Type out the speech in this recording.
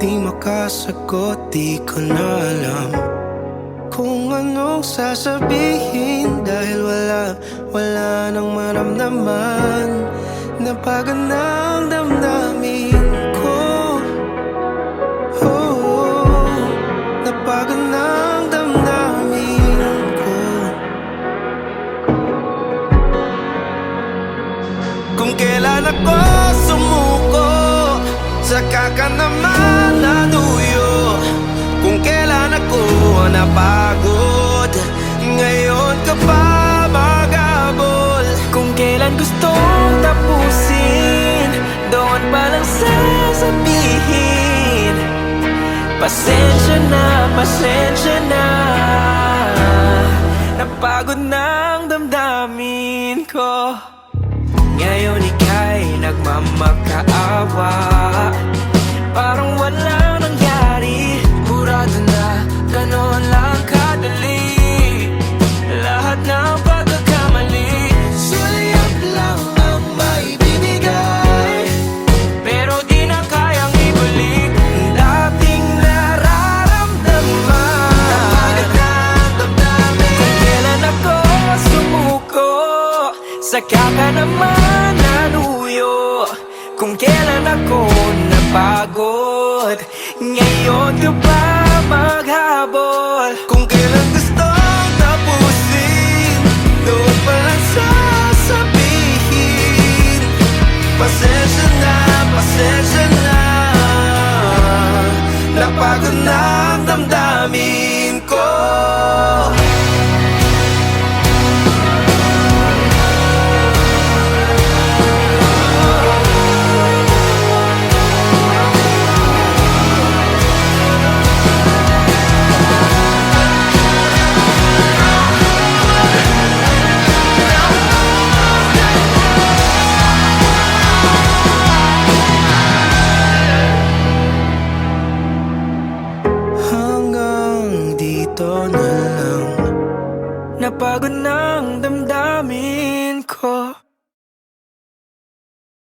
di makasagot, di ko na alam kung anong sasabihin. Dahil wala nang maramdaman. Napagan ng damdamin ko. Oh, napagan ng damdamin ko. Kung kailan ako sumuko, saka ka naman naduyo. Kung kailan ako napagod, ngayon ka pa maghabol. Kung kailan gustong tapusin, doon pa lang sasabihin, pasensya na, pasensya na. Napagod ng damdamin ko. Ngayon ika'y nagmamakaawa, parang walang nangyari. Burado na, ganon lang kadali lahat ng pagkakamali. Sulyap lang ang maibibigay, pero di na kayang ibalik dating nararamdaman. Napagod ng damdamin. Kung kailan ako sumuko, saka ka naman naluyo. Kung kailan ako napagod, ngayon ka pa maghabol. Kung kailan gustong tapusin, doon pa lang sasabihin, pasensya na, pasensya na. Napagod ng damdamin ko. Hanggang dito na lang. Napagod ng damdamin.